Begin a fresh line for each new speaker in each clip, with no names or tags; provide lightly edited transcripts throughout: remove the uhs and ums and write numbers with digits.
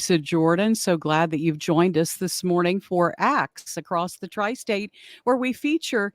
Lisa Jordan. So glad that you've joined us this morning for Acts Across the Tri-State, where we feature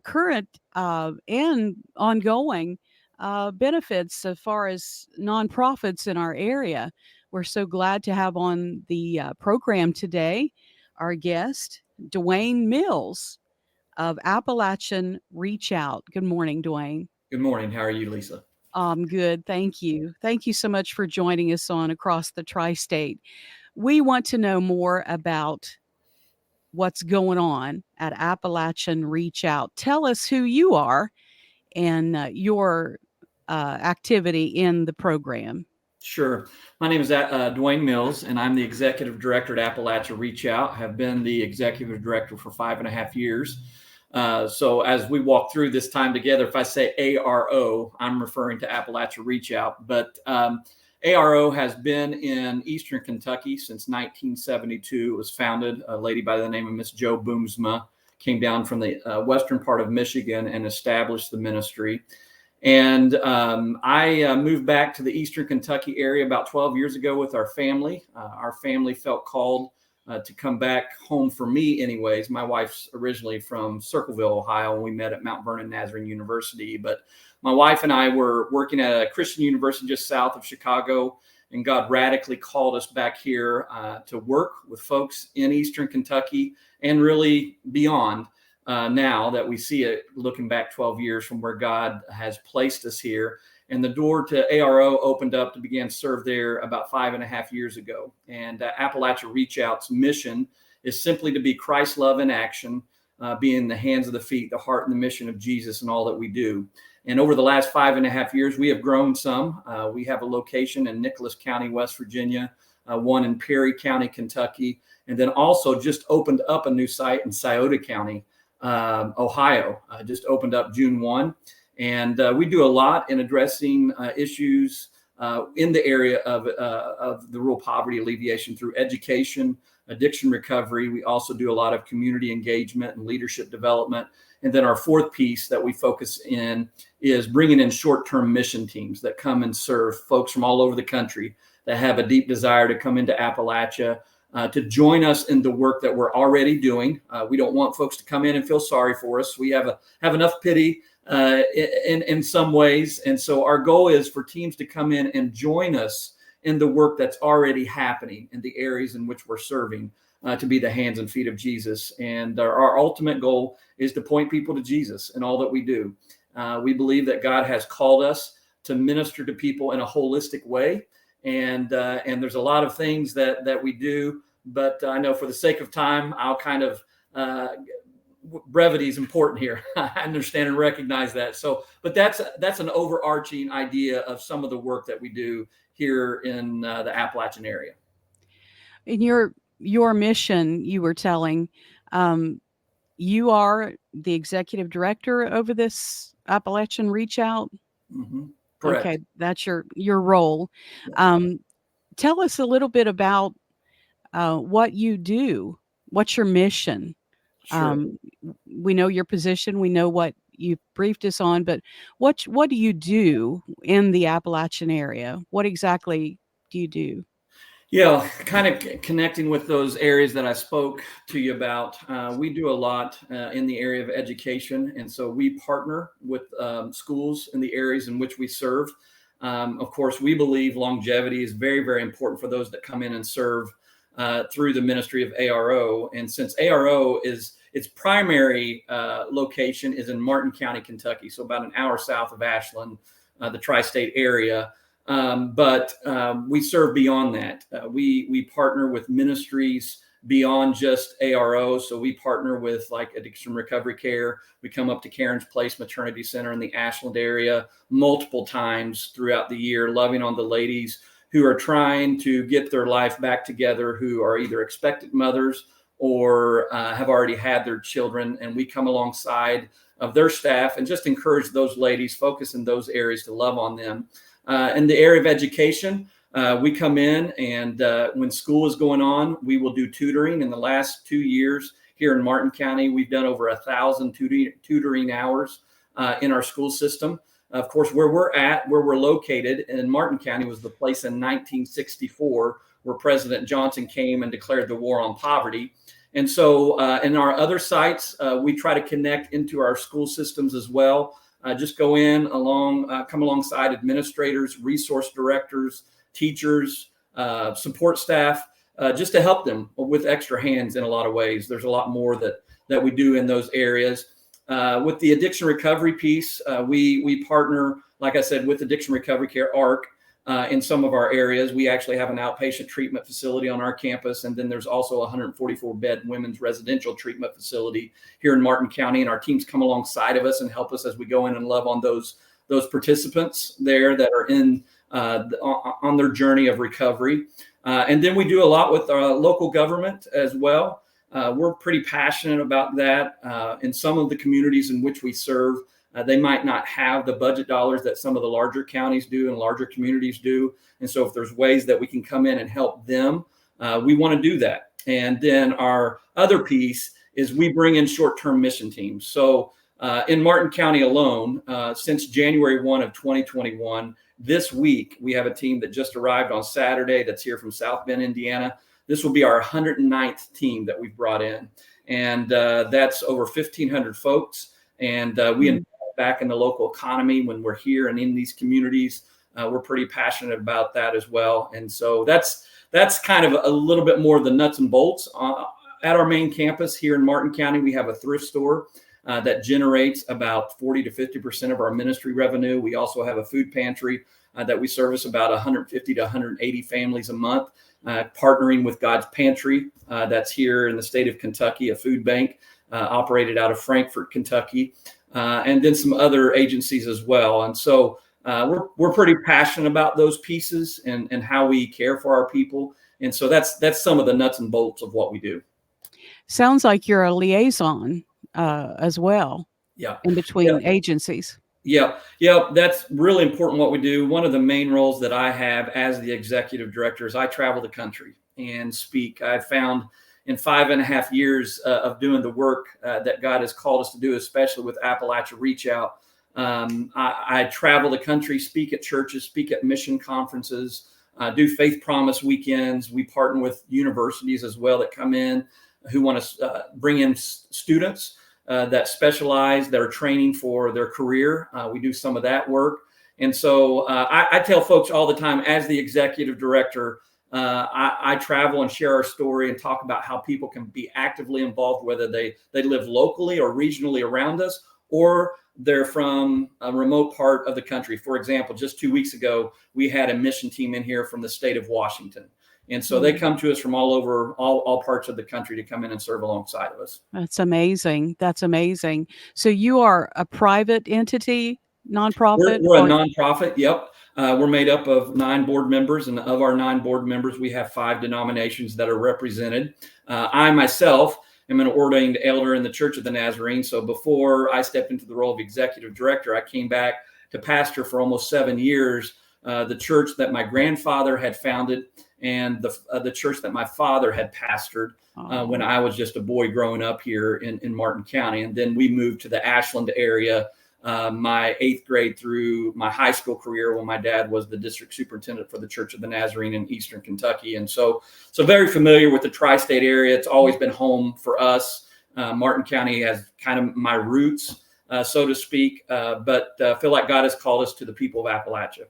current and ongoing benefits as far as nonprofits in our area. We're so glad to have on the program today our guest, Dwayne Mills of Appalachian Reach Out. Good morning, Dwayne.
Good morning. How are you, Lisa?
Good. Thank you. Thank you so much for joining us on Across the Tri-State. We want to know more about what's going on at Appalachian Reach Out. Tell us who you are and your activity in the program.
Sure. My name is Dwayne Mills, and I'm the executive director at Appalachia Reach Out. Have been the executive director for 5.5 years. So as we walk through this time together, if I say ARO, I'm referring to Appalachia Reach Out. But ARO has been in Eastern Kentucky since 1972. It was founded. A lady by the name of Miss Jo Boomsma came down from the western part of Michigan and established the ministry. And I moved back to the Eastern Kentucky area about 12 years ago with our family. Our family felt called to come back home for me anyways. My wife's originally from Circleville, Ohio, and we met at Mount Vernon Nazarene University. But my wife and I were working at a Christian university just south of Chicago, and God radically called us back here to work with folks in Eastern Kentucky and really beyond. Now that we see it, looking back 12 years from where God has placed us here. And the door to ARO opened up to begin to serve there about 5.5 years ago. And Appalachia Reach Out's mission is simply to be Christ's love in action, being the hands of the feet, the heart and the mission of Jesus in all that we do. And over the last 5.5 years, we have grown some. We have a location in Nicholas County, West Virginia, one in Perry County, Kentucky, and then also just opened up a new site in Scioto County, Ohio, just opened up June 1. And we do a lot in addressing issues in the area of the rural poverty alleviation through education, addiction recovery. We also do a lot of community engagement and leadership development. And then our fourth piece that we focus in is bringing in short-term mission teams that come and serve folks from all over the country that have a deep desire to come into Appalachia, to join us in the work that we're already doing. We don't want folks to come in and feel sorry for us. We have enough pity in some ways. And so our goal is for teams to come in and join us in the work that's already happening in the areas in which we're serving, to be the hands and feet of Jesus. And our ultimate goal is to point people to Jesus in all that we do. We believe that God has called us to minister to people in a holistic way. And there's a lot of things that we do, but I know for the sake of time, I'll kind of brevity is important here. I understand and recognize that. So, but that's an overarching idea of some of the work that we do here in the Appalachian area.
In your mission, you were telling, you are the executive director over this Appalachian Reach Out.
Mm-hmm. Correct.
Okay, that's your role. Tell us a little bit about what you do. What's your mission?
Sure.
We know your position. We know what you briefed us on, but what do you do in the Appalachian area? What exactly do you do?
Yeah, kind of connecting with those areas that I spoke to you about. We do a lot in the area of education. And so we partner with schools in the areas in which we serve. Of course, we believe longevity is very, very important for those that come in and serve through the ministry of ARO. And since ARO is its primary location is in Martin County, Kentucky, so about an hour south of Ashland, the tri-state area. But we serve beyond that. We partner with ministries beyond just ARO. So we partner with like addiction recovery care. We come up to Karen's Place Maternity Center in the Ashland area multiple times throughout the year, loving on the ladies who are trying to get their life back together, who are either expectant mothers or have already had their children. And we come alongside of their staff and just encourage those ladies, focus in those areas to love on them. In the area of education, we come in and when school is going on, we will do tutoring. In the last 2 years here in Martin County, we've done over 1,000 tutoring hours in our school system. Of course, where we're located in Martin County was the place in 1964 where President Johnson came and declared the war on poverty. And so in our other sites, we try to connect into our school systems as well. Just go in come alongside administrators, resource directors, teachers, support staff, just to help them with extra hands in a lot of ways. There's a lot more that we do in those areas. With the addiction recovery piece, we partner, like I said, with Addiction Recovery Care, ARC, in some of our areas. We actually have an outpatient treatment facility on our campus, and then there's also a 144-bed women's residential treatment facility here in Martin County, and our teams come alongside of us and help us as we go in and love on those participants there that are in on their journey of recovery. And then we do a lot with our local government as well. We're pretty passionate about that. In some of the communities in which we serve, they might not have the budget dollars that some of the larger counties do and larger communities do. And so if there's ways that we can come in and help them, we want to do that. And then our other piece is we bring in short-term mission teams. So in Martin County alone, since January 1 of 2021, this week, we have a team that just arrived on Saturday that's here from South Bend, Indiana. This will be our 109th team that we've brought in. And that's over 1,500 folks. And we invest back in the local economy when we're here and in these communities. We're pretty passionate about that as well. And so that's kind of a little bit more of the nuts and bolts. At our main campus here in Martin County, we have a thrift store that generates about 40 to 50% of our ministry revenue. We also have a food pantry that we service about 150 to 180 families a month, partnering with God's Pantry that's here in the state of Kentucky, a food bank operated out of Frankfort, Kentucky, and then some other agencies as well. And so we're pretty passionate about those pieces and how we care for our people. And so that's some of the nuts and bolts of what we do.
Sounds like you're a liaison as well.
Yeah.
In between agencies.
Yeah, that's really important what we do. One of the main roles that I have as the executive director is I travel the country and speak. I've found in 5.5 years of doing the work that God has called us to do, especially with Appalachia Reach Out, I travel the country, speak at churches, speak at mission conferences, do Faith Promise weekends. We partner with universities as well that come in who want to bring in students that specialize, that are training for their career. We do some of that work. And so I tell folks all the time, as the executive director, I travel and share our story and talk about how people can be actively involved, whether they live locally or regionally around us, or they're from a remote part of the country. For example, just 2 weeks ago, we had a mission team in here from the state of Washington. And so they come to us from all over, all parts of the country to come in and serve alongside of us.
That's amazing. That's amazing. So you are a private entity, nonprofit?
We're a nonprofit. Yep. We're made up of 9 board members, and of our 9 board members, we have 5 denominations that are represented. I myself am an ordained elder in the Church of the Nazarene. So before I stepped into the role of executive director, I came back to pastor for almost 7 years, the church that my grandfather had founded and the church that my father had pastored when I was just a boy growing up here in Martin County. And then we moved to the Ashland area my 8th grade through my high school career, when my dad was the district superintendent for the Church of the Nazarene in Eastern Kentucky. And so very familiar with the tri-state area. It's always been home for us. Martin County has kind of my roots, so to speak, but feel like God has called us to the people of Appalachia.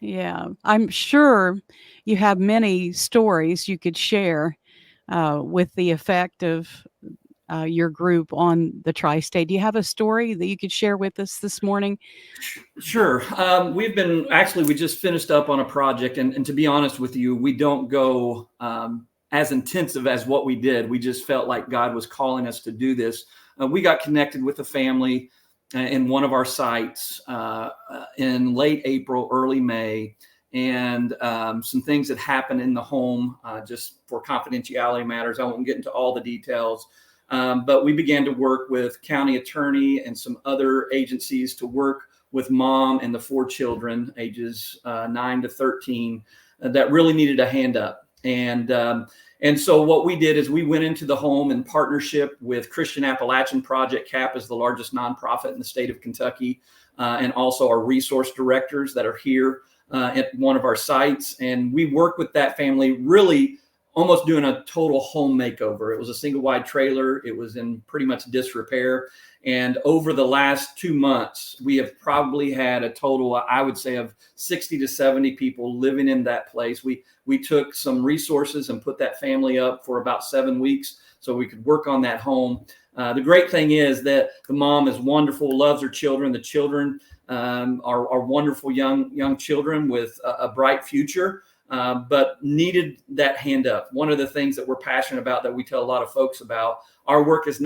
Yeah, I'm sure you have many stories you could share with the effect of your group on the tri-state. Do you have a story that you could share with us this morning?
Sure. We just finished up on a project, and to be honest with you, we don't go as intensive as what we did. We just felt like God was calling us to do this. We got connected with a family in one of our sites in late April, early May, and some things that happened in the home, just for confidentiality matters. I won't get into all the details, but we began to work with county attorney and some other agencies to work with mom and the 4 children, ages 9 to 13, that really needed a hand up. And so what we did is we went into the home in partnership with Christian Appalachian Project. CAP is the largest nonprofit in the state of Kentucky. and also our resource directors that are here at one of our sites. And we work with that family, really almost doing a total home makeover. It was a single wide trailer. It was in pretty much disrepair. And over the last 2 months, we have probably had a total, I would say, of 60 to 70 people living in that place. We took some resources and put that family up for about 7 weeks so we could work on that home. The great thing is that the mom is wonderful, loves her children. The children are wonderful young children with a bright future. But needed that hand up. One of the things that we're passionate about, that we tell a lot of folks about, our work is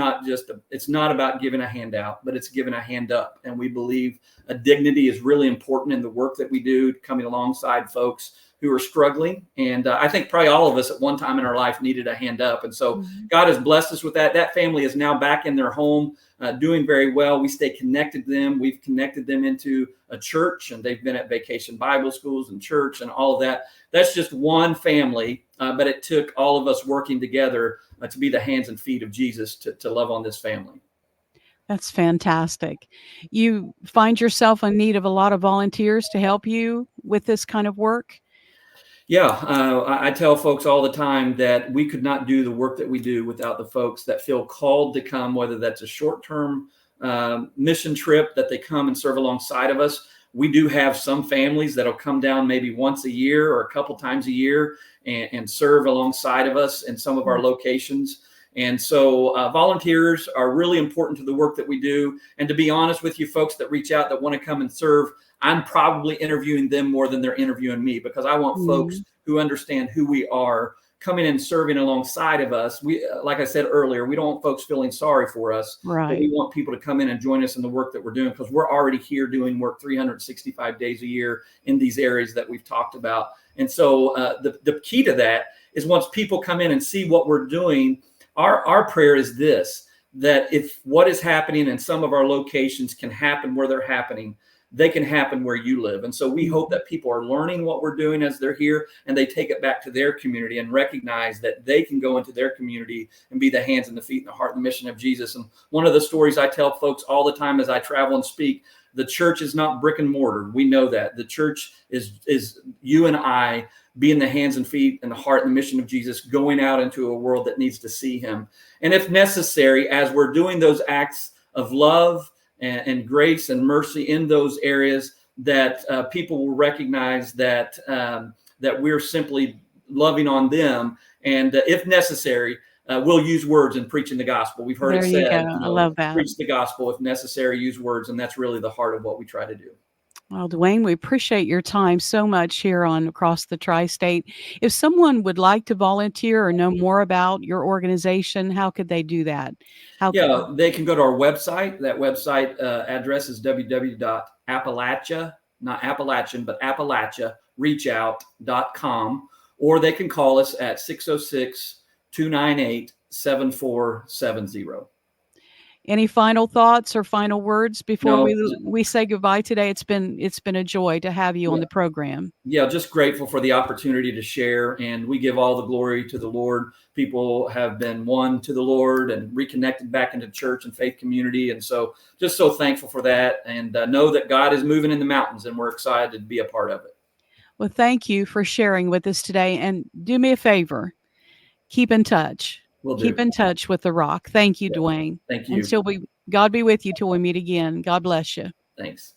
it's not about giving a handout, but it's giving a hand up. And we believe a dignity is really important in the work that we do, coming alongside folks who are struggling. And I think probably all of us at one time in our life needed a hand up. And so God has blessed us with that. That family is now back in their home, doing very well. We stay connected to them. We've connected them into a church, and they've been at vacation Bible schools and church and all of that. That's just one family, but it took all of us working together to be the hands and feet of Jesus to love on this family.
That's fantastic. You find yourself in need of a lot of volunteers to help you with this kind of work?
Yeah, I tell folks all the time that we could not do the work that we do without the folks that feel called to come, whether that's a short-term mission trip that they come and serve alongside of us. We do have some families that'll come down maybe once a year or a couple times a year and serve alongside of us in some of our locations. And so volunteers are really important to the work that we do. And to be honest with you, folks that reach out that want to come and serve, I'm probably interviewing them more than they're interviewing me, because I want folks who understand who we are coming and serving alongside of us. We, like I said earlier, we don't want folks feeling sorry for us.
Right.
But we want people to come in and join us in the work that we're doing, because we're already here doing work 365 days a year in these areas that we've talked about. And so the key to that is, once people come in and see what we're doing, our prayer is this, that if what is happening in some of our locations can happen where they're happening, they can happen where you live. And so we hope that people are learning what we're doing as they're here, and they take it back to their community and recognize that they can go into their community and be the hands and the feet and the heart and the mission of Jesus. And one of the stories I tell folks all the time as I travel and speak, the church is not brick and mortar. We know that. The church is you and I being the hands and feet and the heart and the mission of Jesus, going out into a world that needs to see him. And if necessary, as we're doing those acts of love and grace and mercy in those areas, that people will recognize that that we're simply loving on them. And if necessary, we'll use words in preaching the gospel. We've heard
There
it
you
said,
go. I love that.
Preach the gospel. If necessary, use words. And that's really the heart of what we try to do.
Well, Dwayne, we appreciate your time so much here on Across the Tri-State. If someone would like to volunteer or know more about your organization, how could they do that?
Yeah, they can go to our website. That website address is www.appalachia, not Appalachian, but AppalachiaReachOut.com, or they can call us at 606-298-7470.
Any final thoughts or final words before
No.
we say goodbye today? It's been a joy to have you on the program.
Yeah, just grateful for the opportunity to share, and we give all the glory to the Lord. People have been won to the Lord and reconnected back into church and faith community, and so just so thankful for that, and know that God is moving in the mountains, and we're excited to be a part of it.
Well, thank you for sharing with us today, and do me a favor, keep in touch.
Will do.
Keep in touch with The Rock. Thank you, Dwayne.
Thank you.
And God be with you till we meet again. God bless you.
Thanks.